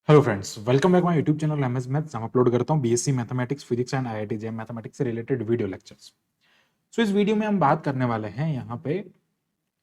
Hello friends, welcome back my YouTube channel MS maths. हम upload करता हूँ BSc mathematics, physics and IIT JEE mathematics से related video lectures. सो इस video में हम बात करने वाले हैं यहाँ पे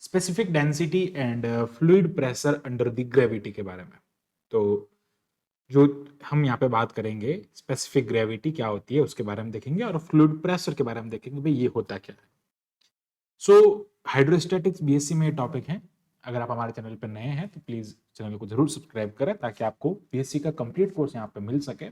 specific density and fluid pressure under the gravity के बारे में। तो जो हम यहाँ पे बात करेंगे, स्पेसिफिक ग्रेविटी क्या होती है उसके बारे में देखेंगे, और फ्लूइड प्रेशर के बारे में देखेंगे भाई ये होता क्या है। सो हाइड्रोस्टैटिक्स बीएससी में टॉपिक है। अगर आप हमारे चैनल पर नए हैं तो प्लीज चैनल को जरूर सब्सक्राइब करें ताकि आपको बीएससी का कंप्लीट कोर्स यहाँ पे मिल सके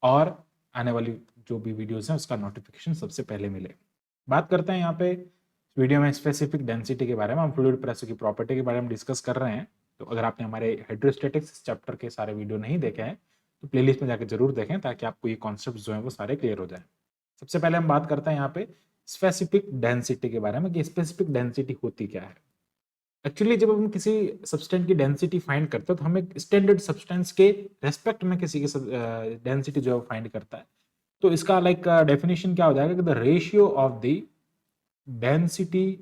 और आने वाली जो भी वीडियोस हैं उसका नोटिफिकेशन सबसे पहले मिले। बात करते हैं यहाँ पे वीडियो में स्पेसिफिक डेंसिटी के बारे में। हम फ्लूइड प्रेशर की प्रॉपर्टी के बारे में डिस्कस कर रहे हैं। तो अगर आपने हमारे हाइड्रोस्टैटिक्स चैप्टर के सारे वीडियो नहीं देखे हैं तो प्लेलिस्ट में जाकर जरूर देखें ताकि आपको ये कॉन्सेप्ट जो है वो सारे क्लियर हो जाए। सबसे पहले हम बात करते हैं यहाँ पे स्पेसिफिक डेंसिटी के बारे में कि स्पेसिफिक डेंसिटी होती क्या है। एक्चुअली जब हम किसी सब्सटेंस की डेंसिटी फाइंड करते हैं तो हम एक स्टैंडर्ड सब्सटेंस के रेस्पेक्ट में किसी की डेंसिटी जो है फाइंड करता है। तो इसका लाइक डेफिनेशन क्या हो जाएगा कि the ratio of the density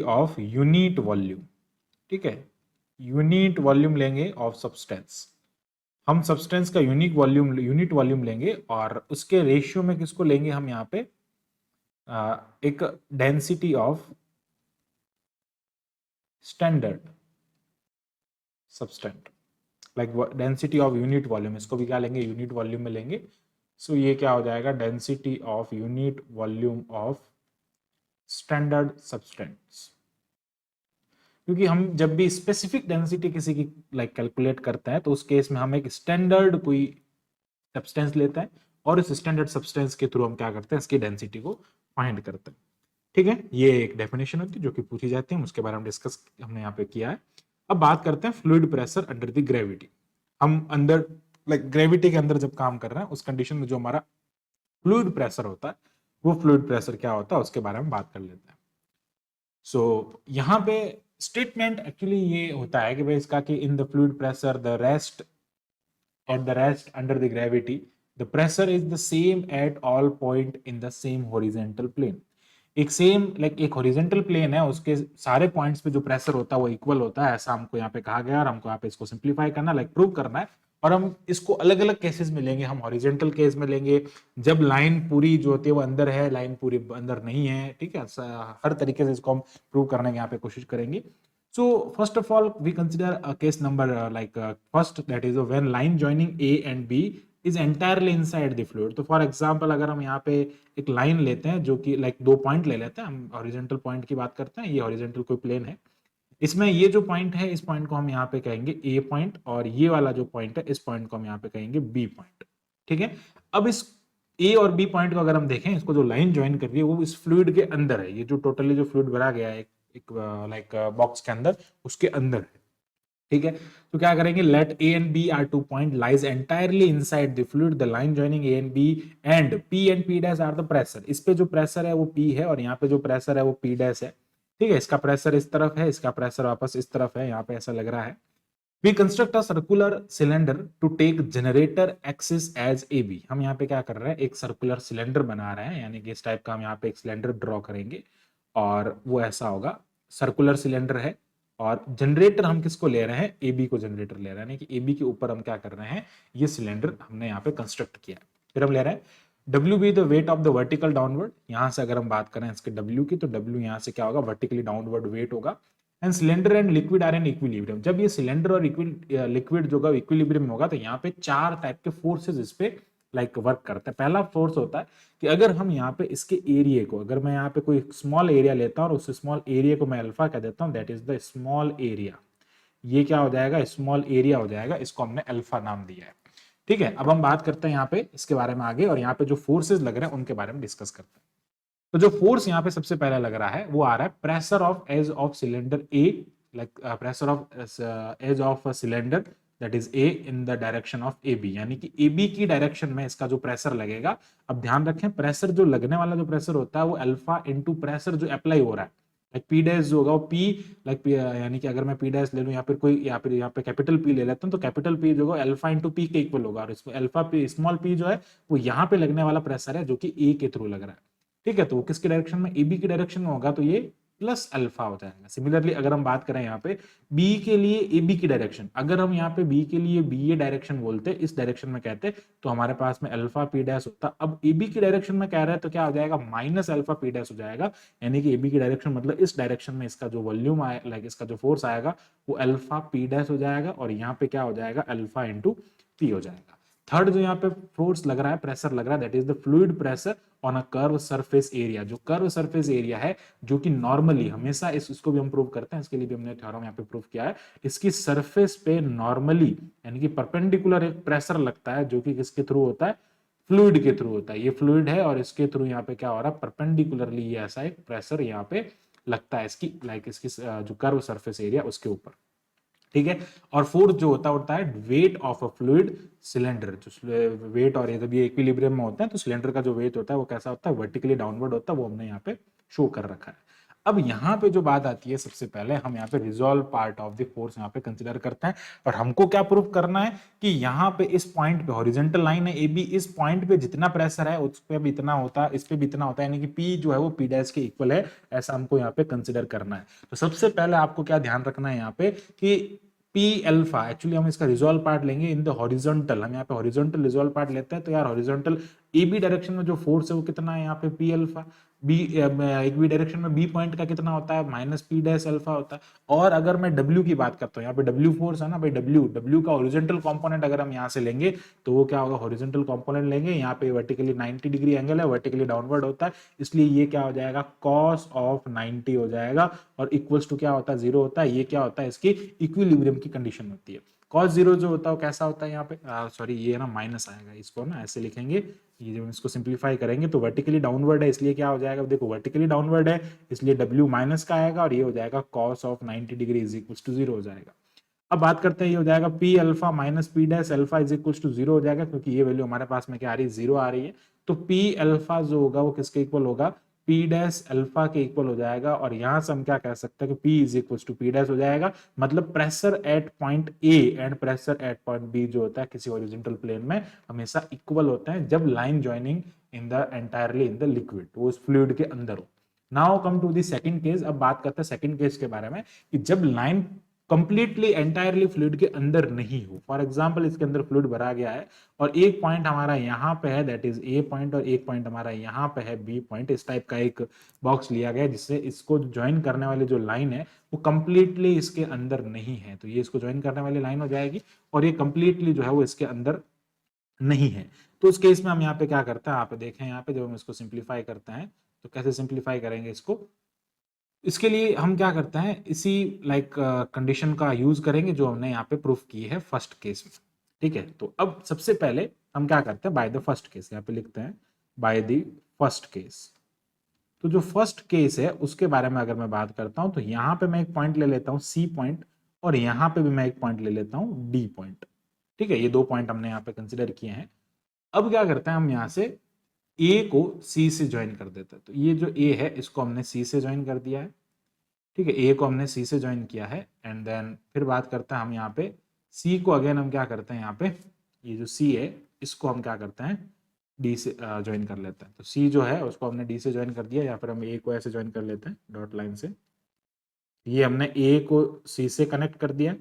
of unit volume. ठीक है, यूनिट वॉल्यूम लेंगे ऑफ सब्सटेंस। हम सब्सटेंस का यूनिट वॉल्यूम लेंगे और उसके रेशियो में किसको लेंगे हम यहाँ पे एक density of standard substance, like density of unit volume. इसको भी क्या लेंगे, यूनिट वॉल्यूम में लेंगे। सो ये क्या हो जाएगा, density of unit volume of standard substance. क्योंकि हम जब भी स्पेसिफिक डेंसिटी किसी की लाइक कैलकुलेट करते हैं तो उस केस में हम एक स्टैंडर्ड कोई सब्सटेंस लेते हैं और इस स्टैंडर्ड सब्सटेंस के थ्रू हम क्या करते हैं, इसकी डेंसिटी को फाइंड करते हैं। ठीक है, ये एक डेफिनेशन होती है जो कि पूछी जाती है, उसके बारे में डिस्कस हमने यहाँ पे किया है। अब बात करते हैं fluid pressure under the gravity. हम अंदर लाइक ग्रेविटी के अंदर जब काम कर रहे हैं उस कंडीशन में जो हमारा फ्लूइड प्रेशर होता है वो फ्लूइड प्रेशर क्या होता है उसके बारे में बात कर लेते हैं। सो यहाँ पे स्टेटमेंट एक्चुअली ये होता है कि भाई इसका कि इन the fluid pressure the rest at the rest under the gravity the pressure is the same at all point in the same horizontal plane। एक सेम लाइक एक हॉरिजेंटल प्लेन है उसके सारे पॉइंट्स पे जो प्रेशर होता है वो इक्वल होता है, ऐसा हमको यहाँ पे कहा गया और हमको यहाँ पे इसको सिंप्लीफाई करना लाइक प्रूव करना है। और हम इसको अलग अलग केसेस में लेंगे। हम हॉरिजेंटल केस में लेंगे जब लाइन पूरी जो होती है वो अंदर है, लाइन पूरी अंदर नहीं है। ठीक है, हर तरीके से इसको हम प्रूव करने की यहाँ पे कोशिश करेंगे। So first of all, we consider a case number first, that is when line joining A and B is entirely inside the fluid। तो फॉर एग्जाम्पल अगर हम यहाँ पे एक लाइन लेते हैं जो कि लाइक दो पॉइंट ले लेते हैं, हम हॉरिजेंटल पॉइंट की बात करते हैं, ये हॉरिजेंटल कोई प्लेन है, इसमें ये जो पॉइंट है इस पॉइंट को हम यहाँ पे कहेंगे ए पॉइंट और ये वाला जो पॉइंट है इस पॉइंट को हम यहाँ पे कहेंगे बी पॉइंट। ठीक है, अब इस ए और बी पॉइंट को अगर हम देखें, इसको जो लाइन ज्वाइन कर रही है वो इस फ्लूइड के अंदर है। ये जो टोटली जो फ्लूइड भरा गया है एक लाइक बॉक्स के अंदर, उसके अंदर है। ठीक है, तो क्या करेंगे, let A and B are two point lies entirely inside the fluid the line joining A and B and P dash are the pressure. इस पे जो प्रेशर है वो पी है और यहाँ पे जो प्रेशर है वो पी डैश है। ठीक है, इसका प्रेशर इस तरफ है, इसका प्रेशर वापस इस तरफ है, यहाँ पे ऐसा लग रहा है। We construct a circular cylinder to take generator axis as AB। हम यहाँ पे क्या कर रहे हैं, एक सर्कुलर सिलेंडर बना रहे हैं, यानी कि इस टाइप का हम यहाँ पे एक सिलेंडर ड्रॉ करेंगे और वो ऐसा होगा, सर्कुलर सिलेंडर है। और जनरेटर हम किसको ले रहे हैं, AB को जनरेटर ले रहे हैं, यानी कि AB के ऊपर हम क्या कर रहे हैं, ये सिलेंडर हमने यहाँ पे कंस्ट्रक्ट किया है। फिर हम ले रहे हैं W be the weight of the vertical downward. यहां से अगर हम बात करें इसके W की तो W यहां से क्या होगा, वर्टिकली डाउनवर्ड वेट होगा। And cylinder and liquid are in equilibrium. जब ये सिलेंडर और लिक्विड जो इक्विलिब्रियम होगा तो यहाँ पे चार टाइप के फोर्सेस इस पे लाइक वर्क करते हैं। पहला फोर्स होता है कि अगर हम यहाँ पे इसके एरिया को, अगर मैं यहाँ पे कोई स्मॉल एरिया लेता हूँ और उस स्मॉल एरिया को मैं अल्फा कह देता हूँ, that is the small area. ये क्या हो जाएगा, स्मॉल एरिया हो जाएगा, इसको हमने अल्फा नाम दिया है। ठीक है, अब हम बात करते हैं यहाँ पे इसके बारे में आगे, और यहाँ पे जो फोर्सेस लग रहे हैं उनके बारे में डिस्कस करते हैं। तो जो फोर्स यहाँ पे सबसे पहले लग रहा है वो आ रहा है pressure of edge of cylinder A, like pressure of edge of cylinder that is A in the direction of A B, यानी कि ए बी की डायरेक्शन में इसका जो प्रेशर लगेगा। अब ध्यान रखें, प्रेशर जो लगने वाला जो प्रेशर होता है वो अल्फा इंटू प्रेशर जो अप्लाई हो रहा है, लाइक पी डैश जो होगा वो पी, लाइक यानी कि अगर मैं पी डैश ले लूं या फिर कोई यहाँ पे कैपिटल पी ले लेता हूं तो कैपिटल पी जो होगा अल्फा इंटू पी के इक्वल होगा, और इसमें अल्फा पी स्मॉल पी जो है वो यहाँ पे लगने वाला प्रेशर है जो कि ए के थ्रू लग रहा है। ठीक है, तो वो किसके डायरेक्शन में, ए बी की डायरेक्शन में होगा तो ये प्लस अल्फा हो जाएगा। सिमिलरली अगर हम बात करें यहाँ पे बी के लिए ए बी की डायरेक्शन, अगर हम यहाँ पे बी के लिए बी ए डायरेक्शन बोलते, इस डायरेक्शन में कहते, तो हमारे पास में अल्फा पी डैश होता। अब ए बी की डायरेक्शन में कह रहा है तो क्या हो जाएगा, माइनस अल्फा पी डैश हो जाएगा, यानी कि ए बी की डायरेक्शन मतलब इस डायरेक्शन में इसका जो वॉल्यूम आए, लाइक इसका जो फोर्स आएगा वो अल्फा पी डैश हो जाएगा, और यहाँ पे क्या हो जाएगा, अल्फा इंटू पी हो जाएगा। थर्ड जो यहाँ पे फोर्स लग रहा है, प्रेशर लग रहा है, that is the fluid pressure on a curve surface area. जो कर्व सरफेस एरिया है, जो कि नॉर्मली हमेशा इसको भी हम प्रूव करते हैं, इसके लिए भी हमने थ्योरम यहाँ पे प्रूव किया है, इसकी सरफेस पे नॉर्मली यानी कि परपेंडिकुलर एक प्रेशर लगता है, जो कि किसके थ्रू होता है, फ्लूइड के थ्रू होता है। ये फ्लूइड है और इसके थ्रू यहाँ पे क्या हो रहा है, परपेंडिकुलरली ये ऐसा एक प्रेशर यहाँ पे लगता है इसकी, लाइक इसकी जो कर्व सरफेस एरिया उसके ऊपर, ठीक है। और फोर्थ जो होता है weight of a fluid cylinder, जो वेट, और ये जब ये इक्विलिब्रियम में होता है तो सिलेंडर का जो वेट होता है वो कैसा होता है, वर्टिकली डाउनवर्ड होता है, वो हमने यहाँ पे शो कर रखा है। अब यहाँ पे जो बात आती है, सबसे पहले हम यहाँ पे resolve part of the force यहाँ पे कंसिडर करते हैं, और हमको क्या प्रूव करना है कि यहाँ पे इस पॉइंट पे हॉरिजॉन्टल लाइन है ए बी, इस पॉइंट पे जितना प्रेशर है उस पे भी इतना होता है, इस पे भी इतना होता है, यानी कि पी जो है वो पी डैश के इक्वल है, ऐसा हमको यहाँ पे कंसिडर करना है। तो सबसे पहले आपको क्या ध्यान रखना है यहाँ पे कि पी अल्फा, एक्चुअली हम इसका रिजॉल्व पार्ट लेंगे इन द हॉरिजॉन्टल, हम यहाँ पे हॉरिजॉन्टल रिजॉल्व पार्ट लेते हैं, तो यार हॉरिजॉन्टल ए बी डायरेक्शन में जो फोर्स है वो कितना है यहाँ पे पी अल्फा, बी एक बी डायरेक्शन में बी पॉइंट का कितना होता है, माइनस पी डैश अल्फा होता है। और अगर मैं डब्ल्यू की बात करता हूँ, यहाँ पे डब्ल्यू फोर्स है ना भाई, डब्ल्यू का हॉरिजॉन्टल कंपोनेंट अगर हम यहाँ से लेंगे तो वो क्या होगा, हॉरिजॉन्टल कंपोनेंट लेंगे, यहाँ पे वर्टिकली 90 डिग्री एंगल है, वर्टिकली डाउनवर्ड होता है, इसलिए ये क्या हो जाएगा, कॉस ऑफ 90 हो जाएगा, और इक्वल्स टू क्या होता है, जीरो होता है। ये क्या होता है, इसकी इक्विलिब्रियम की कंडीशन होती है। कॉस जीरो जो होता है वो कैसा होता है, यहाँ पे सॉरी ये ना माइनस आएगा, इसको ना ऐसे लिखेंगे, ये जब इसको सिंप्लीफाई करेंगे तो वर्टिकली डाउनवर्ड है, इसलिए क्या हो जाएगा, देखो वर्टिकली डाउनवर्ड है इसलिए W माइनस का आएगा, और ये हो जाएगा cos of 90 degree is equal to zero हो जाएगा। अब बात करते हैं, ये हो जाएगा P alpha minus P dash alpha is equal to zero हो जाएगा, क्योंकि ये वैल्यू हमारे पास में क्या आ रही है, जीरो आ रही है। तो पी अल्फा जो होगा वो किसके इक्वल होगा, पी डैश अल्फा के इक्वल हो जाएगा, और यहां से हम क्या कह सकते हैं कि P is equal to P dash हो जाएगा, मतलब pressure at point A and pressure at point B जो होता है किसी हॉरिजॉन्टल प्लेन में हमेशा इक्वल होते हैं जब line joining in the entirely in the liquid, वो उस फ्लूइड के अंदर हो। Now come to the second case, अब बात करते हैं सेकंड केस के बारे में, कि जब लाइन कंप्लीटली एंटायरली फ्लूइड के अंदर नहीं हो। फॉर एग्जांपल इसके अंदर फ्लूइड भरा गया है और एक पॉइंट हमारा यहाँ पे है, दैट इज ए पॉइंट, और एक पॉइंट हमारा यहाँ पे है बी पॉइंट। इस टाइप का एक बॉक्स लिया गया जिससे इसको ज्वाइन करने वाली जो लाइन है वो कंप्लीटली इसके अंदर नहीं है, तो ये इसको ज्वाइन करने वाली लाइन हो जाएगी, और ये कंप्लीटली जो है वो इसके अंदर नहीं है। तो उस केस में हम यहाँ पे क्या करते हैं, आप देखें यहाँ पे जब हम इसको सिंप्लीफाई करते हैं तो कैसे सिंप्लीफाई करेंगे इसको, इसके लिए हम क्या करते हैं, इसी लाइक कंडीशन का यूज करेंगे जो हमने यहाँ पे प्रूफ की है फर्स्ट केस में। ठीक है, तो अब सबसे पहले हम क्या करते हैं, बाय द फर्स्ट केस, यहाँ पे लिखते हैं बाय द फर्स्ट केस। तो जो फर्स्ट केस है उसके बारे में अगर मैं बात करता हूं तो यहाँ पे मैं एक पॉइंट ले लेता हूँ सी पॉइंट, और यहाँ पे भी मैं एक पॉइंट ले लेता हूँ डी पॉइंट। ठीक है, ये दो पॉइंट हमने यहाँ पे कंसिडर किए हैं। अब क्या करते हैं, हम यहाँ से ए को सी से ज्वाइन कर देते हैं। तो ये जो ए है इसको हमने सी से ज्वाइन कर दिया है। ठीक है, ए को हमने सी से ज्वाइन किया है, एंड देन फिर बात करते हैं हम यहाँ पे सी को, अगेन हम क्या करते हैं यहाँ पे, ये जो सी है इसको हम क्या करते हैं डी से ज्वाइन कर लेते हैं। तो सी जो है उसको हमने डी से ज्वाइन कर दिया, या फिर हम ए को ऐसे ज्वाइन कर लेते हैं डॉट लाइन से। ये हमने ए को सी से कनेक्ट कर दिया,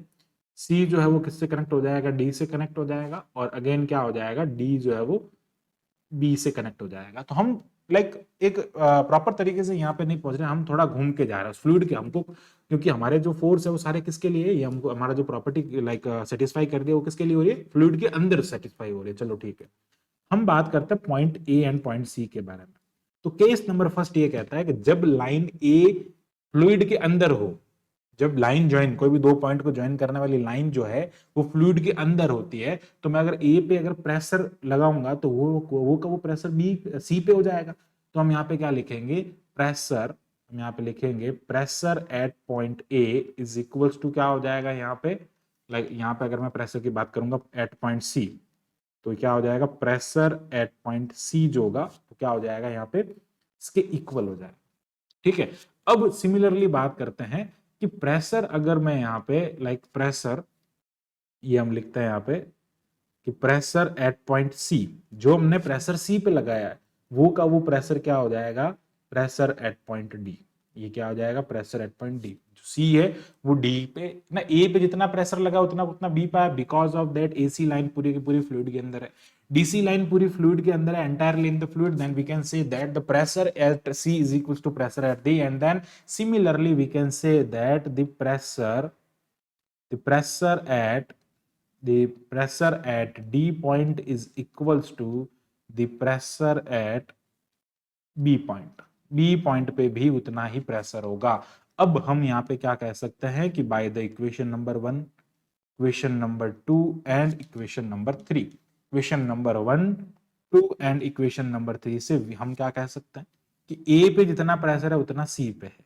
सी जो है वो किससे कनेक्ट हो जाएगा, डी से कनेक्ट हो जाएगा, और अगेन क्या हो जाएगा, डी जो है वो बी से कनेक्ट हो जाएगा। तो हम लाइक एक प्रॉपर तरीके से यहाँ पे नहीं पहुंच रहे, हम थोड़ा घूम के जा रहे हैं फ्लूइड के, हमको क्योंकि हमारे जो फोर्स है वो सारे किसके लिए, ये हमको हमारा जो प्रॉपर्टी लाइक सेटिस्फाई कर दिया वो किसके लिए हो रही है, फ्लूइड के अंदर सेटिस्फाई हो रही है। चलो ठीक है, हम बात करते हैं point A and point C के बारे में। तो केस नंबर फर्स्ट ये कहता है कि जब लाइन ए फ्लूइड के अंदर हो, जब लाइन ज्वाइन, कोई भी दो पॉइंट को ज्वाइन करने वाली लाइन जो है वो फ्लूइड के अंदर होती है, तो मैं अगर ए पे अगर प्रेशर लगाऊंगा तो वो प्रेशर बी सी पे हो जाएगा। तो हम यहाँ पे क्या लिखेंगे, प्रेशर, हम यहाँ पे लिखेंगे pressure at point A is equals to क्या हो जाएगा यहाँ पे, लाइक यहाँ पे अगर मैं प्रेशर की बात करूंगा एट पॉइंट सी, तो क्या हो जाएगा, प्रेशर एट पॉइंट सी जो होगा तो क्या हो जाएगा यहाँ पे, इसके इक्वल हो जाएगा। ठीक है, अब सिमिलरली बात करते हैं कि प्रेशर, अगर मैं यहाँ पे लाइक प्रेशर, ये हम लिखते हैं यहाँ पे कि प्रेशर एट पॉइंट सी, जो हमने प्रेशर सी पे लगाया है वो का वो प्रेशर क्या हो जाएगा, प्रेशर एट पॉइंट डी। ये क्या हो जाएगा, प्रेशर एट पॉइंट डी। जो सी है वो डी पे ना, ए पे जितना प्रेशर लगा उतना उतना बी पे है, because of that AC line पूरी की पूरी फ्लूइड के अंदर है, डीसी लाइन पूरी फ्लूइड के अंदर है, entirely in the fluid, then we can say that the pressure at C is equal to pressure at D, and then similarly we can say that the pressure at D point is equals to the pressure at B point। B point पे भी उतना ही pressure होगा। अब हम यहाँ पे क्या कह सकते हैं कि by the equation number 1, equation number 2 and equation number 3, equation number 1, 2 and equation number 3 से हम क्या कह सकते हैं कि A पे जितना प्रेशर है उतना C पे है,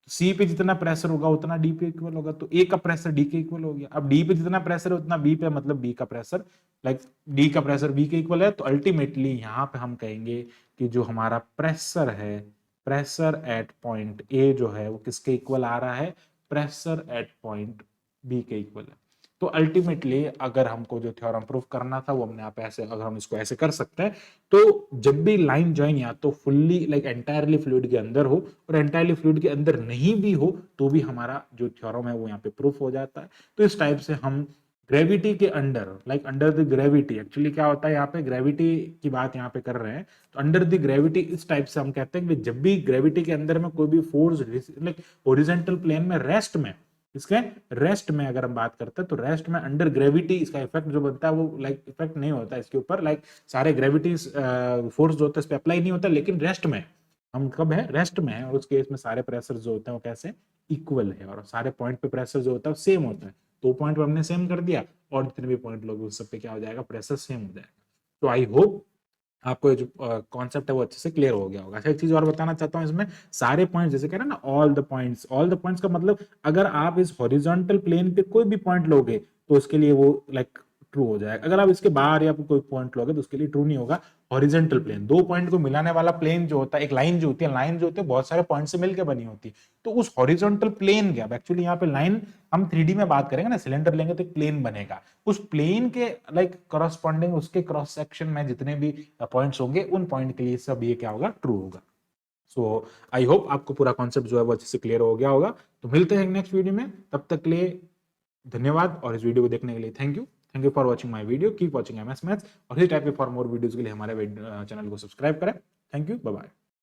सी पे जितना प्रेशर होगा उतना डी पे इक्वल होगा, तो ए का प्रेशर डी के इक्वल हो गया। अब डी पे जितना प्रेशर है उतना बी पे, मतलब बी का प्रेशर, लाइक डी का प्रेशर बी के इक्वल है, तो अल्टीमेटली यहाँ पे हम कहेंगे कि जो हमारा प्रेशर है, प्रेशर एट पॉइंट ए जो है वो किसके इक्वल आ रहा है, प्रेशर एट पॉइंट बी के इक्वल है। तो अल्टीमेटली अगर हमको जो थ्योरम प्रूफ करना था वो हमने यहाँ पे ऐसे, अगर हम इसको ऐसे कर सकते हैं, तो जब भी लाइन ज्वाइन या तो फुल्ली लाइक एंटायरली फ्लूइड के अंदर हो और एंटायरली फ्लूइड के अंदर नहीं भी हो तो भी हमारा जो थ्योरम है वो यहाँ पे प्रूफ हो जाता है। तो इस टाइप से हम ग्रेविटी के under, like under the gravity, actually क्या होता है यहाँ पे ग्रेविटी की बात यहाँ पे कर रहे हैं, तो अंडर द ग्रेविटी इस टाइप से हम कहते हैं कि जब भी ग्रेविटी के अंदर में कोई भी फोर्स लाइक हॉरिजॉन्टल प्लेन में रेस्ट में, इसके रेस्ट में अगर हम बात करते हैं तो रेस्ट में अंडर ग्रेविटी इसका इफेक्ट जो बनता है वो लाइक इफेक्ट नहीं होता इसके ऊपर, लाइक सारे ग्रेविटी फोर्स जो होता है इस पे अप्लाई नहीं होता, लेकिन रेस्ट में हम कब है, रेस्ट में है, और उस केस में सारे प्रेशर जो होते हैं वो कैसे इक्वल है, और सारे पॉइंट पे प्रेशर जो होता है वो सेम होता है। दो पॉइंट पे हमने सेम कर दिया और जितने भी पॉइंट लोग उस सब पे क्या हो जाएगा, प्रेशर सेम हो जाएगा। तो आई होप आपको जो कॉन्सेप्ट है वो अच्छे से क्लियर हो गया होगा। अच्छा एक चीज और बताना चाहता हूँ इसमें, सारे पॉइंट्स जैसे कह रहे हैं ना ऑल द पॉइंट्स का मतलब अगर आप इस हॉरिजॉन्टल प्लेन पे कोई भी पॉइंट लोगे तो उसके लिए वो लाइक ट्रू हो जाएगा, अगर आप इसके बाहर या कोई पॉइंट लोगे तो उसके लिए ट्रू नहीं होगा। हॉरिजॉन्टल प्लेन, दो पॉइंट को मिलाने वाला प्लेन जो होता है, एक लाइन जो होती है, लाइन जो होती है बहुत सारे पॉइंट से मिलकर बनी होती है, तो उस हॉरिजॉन्टल प्लेन के, अब एक्चुअली यहाँ पे लाइन हम 3D में बात करेंगे ना, सिलेंडर लेंगे तो एक प्लेन बनेगा, उस प्लेन के लाइक करस्पॉन्डिंग उसके क्रॉस सेक्शन में जितने भी पॉइंट्स होंगे उन पॉइंट के लिए सब ये क्या होगा, ट्रू होगा। सो आई होप आपको पूरा कॉन्सेप्ट जो है वो अच्छे से क्लियर हो गया होगा। तो मिलते हैं नेक्स्ट वीडियो में, तब तक के लिए धन्यवाद, और इस वीडियो को देखने के लिए thank you for watching my video, keep watching MS maths, और इस टाइप के फॉर मोर वीडियोज के लिए हमारे चैनल को सब्सक्राइब करें। Thank you, bye bye.